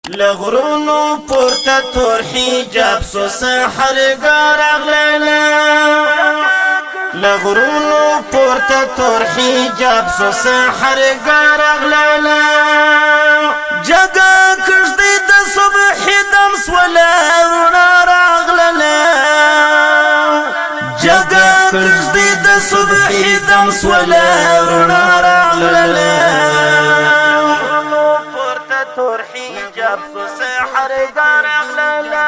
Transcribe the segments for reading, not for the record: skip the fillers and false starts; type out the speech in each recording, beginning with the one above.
لغرونو پورته تور حجاب سو سحرګار اغللا لغرونو پورته تور حجاب سو سحرګار اغللا جگا کړدې د صبح دم سولا ورنا راغللا جگا کړدې د صبح دم سولا ورنا راغللا تور حجاب سو سحرګار اغللا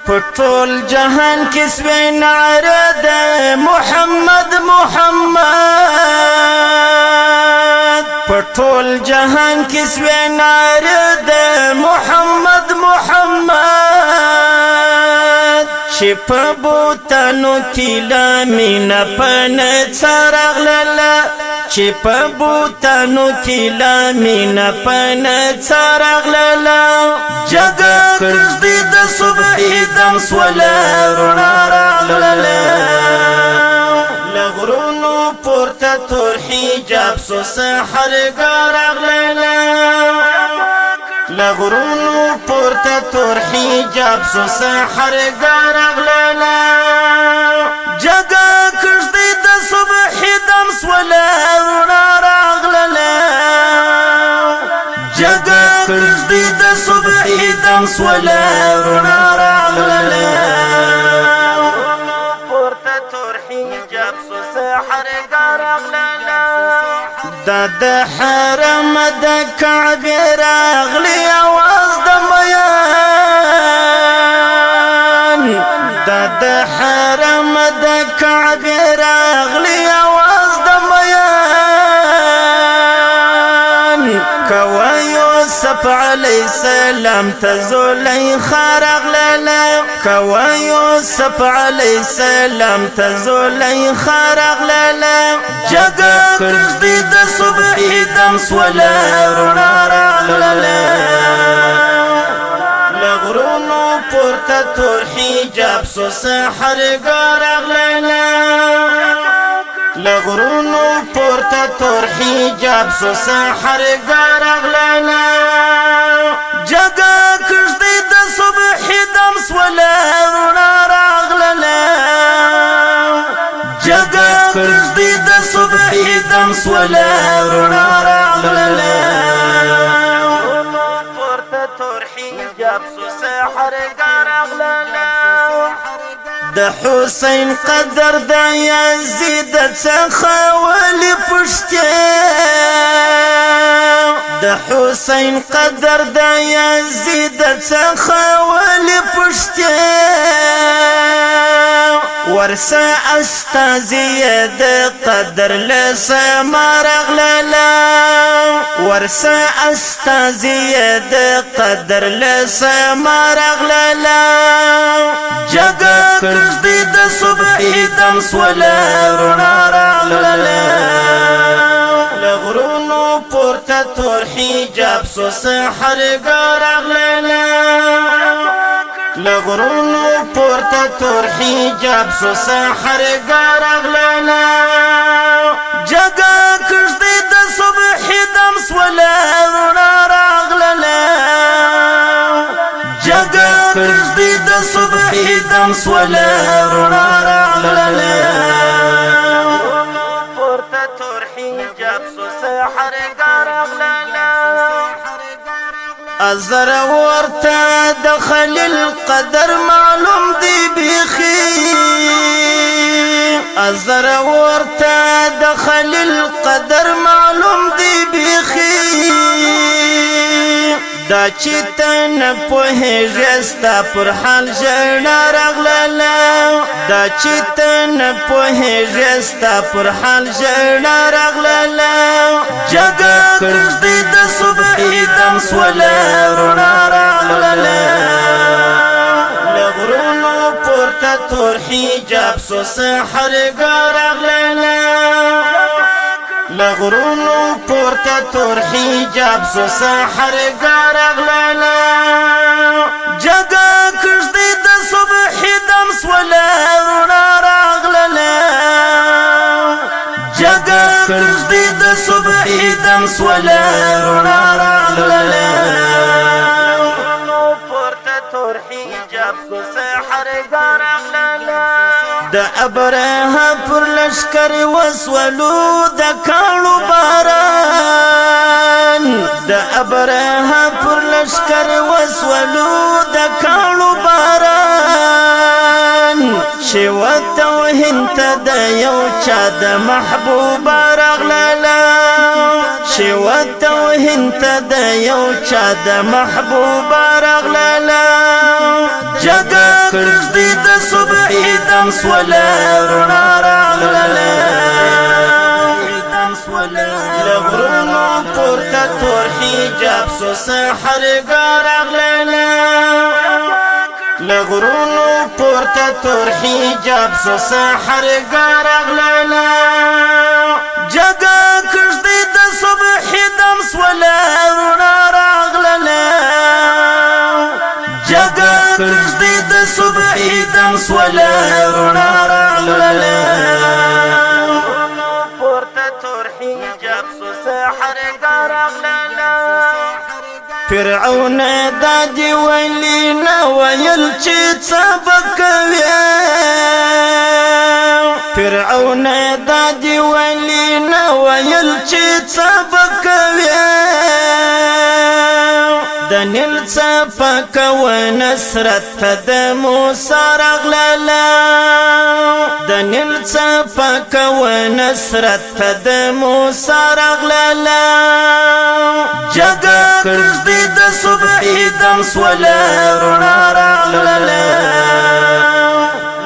پټول جهان کې سوي نعره ده محمد محمد پټول جهان کې سوي نعره ده محمد محمد چې په بوتانو کې لامینه پن څرغللا چې په بوتانو کې لامینه پن څرغللا جګه کړدې د صبح دم سولا رڼا راغللا لغرونو پورته تور حجاب سو سحرګار اغللا لغرونو پورته تور حجاب سو سحرګار اغللا جګه کړدې د صبح دم سولا رڼا راغللا جګه کړدې د صبح دم سولا رڼا راغللا پورته تور حجاب سو سحرګار اغللا د حرم د کعبه راغلی اواز د بیان د حرم د کعبه راغلی اواز د بیان کوا یوسف علی السلام تزلیخا راغللا کوا یوسف علی السلام تزلیخا راغللا جگه کړدې د صبح دم سولا رڼا راغللا لغرونو پورته تور حجاب سو سحرګار اغللا لغرونو پورته تور حجاب سو سحرګار اغللا جگه کړدې د صبح دم سولا رڼا راغللا جگه کړدې د صبح دم سولا رڼا راغللا پورته تور حجاب سو سحرګار اغللا د حسین قدر د یزید څخه ولی پښته د حسین قدر د یزید څخه ولی پښته ورسا استازیه د قدر لسما راغللا ورسا استازیه د قدر لسما راغللا جگه کړدې د صبح دم سولا رڼا راغللا لغرونو پورته تور حجاب سو سحرګار اغللا لغرونو پورته تور حجاب سو سحرګار اغللا جگه کړدې د صبح دم سولا رڼا راغللا جگه کړدې د صبح دم سولا رڼا راغللا پورته تور حجاب سو سحرګار اغللا ازر ورته د خلیل قدر معلوم دی بخي ازر ورته د خلیل قدر معلوم دی بخي دا چیتن په هجستا پر حال ژړا راغللا دا چیتن په هجستا پر حال ژړا راغللا جگه کړدې د صبح دم سولا رڼا راغللا لغرونو پورته تور حجاب سو سحرګار اغللا لغرونو پورته تور حجاب سو سحرګار اغللا جگه کړدې د صبح دم سولا رڼا راغللا جگه کړدې د صبح دم سولا رڼا راغللا سو سحر ګرغللا د ابره پر لشکر وسولو د کانو باران د ابره پر لشکر وسولو د کانو باران شوت وهنت د یو چا د محبوب رغللا شوت وهنت د یو چا د محبوب رغللا جگا کړدی د صبح دم سولا رڼا راغللا لغرونو پورته تور حجاب سو سحر راغللا لغرونو پورته تور حجاب سو سحر راغللا جگا کړدی د صبح دم سولا رڼا راغللا جگا کړدی د صبح دم سولا رڼا راغللا پورته تور حجاب سو سحر راغللا فرعون دادی ویلی نه ویل چې سبق وی فرعون دادی ویلی نه ویل چې سبق وی د نیل صفک و نصرت د موسی رغللا د نیل صفک و نصرت د موسی رغللا جگا کړدی د صبح دم سولا رڼا راغللا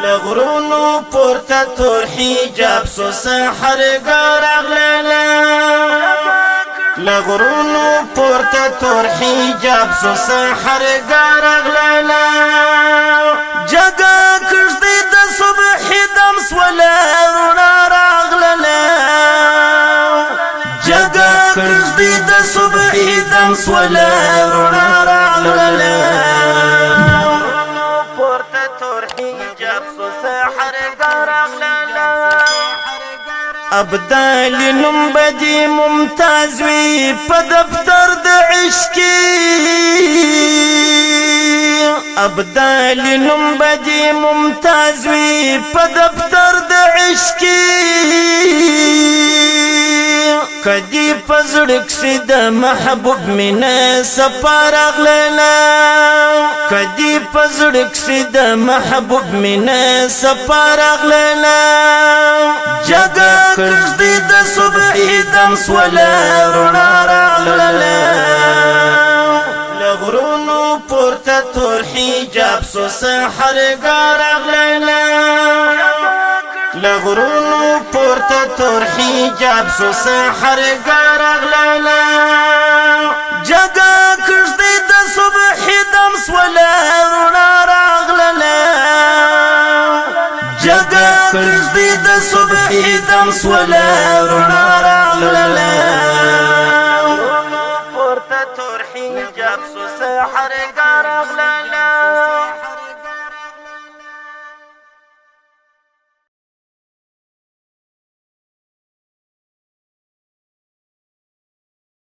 لغرونو پورته تور حجاب سو سحر راغللا لغرونو پورته تور حجاب سو سحر راغللا جگا کړدی د صبح دم سولا رڼا راغللا جگا کړدی د صبح دم سولا رڼا راغللا پورته تور حجاب سو سحر راغللا ابدال نم بدی ممتاز وی په دفتر د عشقی ابدال نم بدی ممتاز وی په دفتر د عشقی کدی پزړک سید محبوب مینا سفر اغللا کدی پزړک سید محبوب مینا سفر اغللا جگا کړدی د صبح دم سولا رڼا راغللا لغرونو پورته تور حجاب سو سحر راغللا لغرونو پورته تور حجاب سو سحر راغللا جگا کړدی د صبح دم سولا رڼا راغللا جگا کړدی د صبح دم سولا رڼا راغللا پورته تور حجاب سو سحر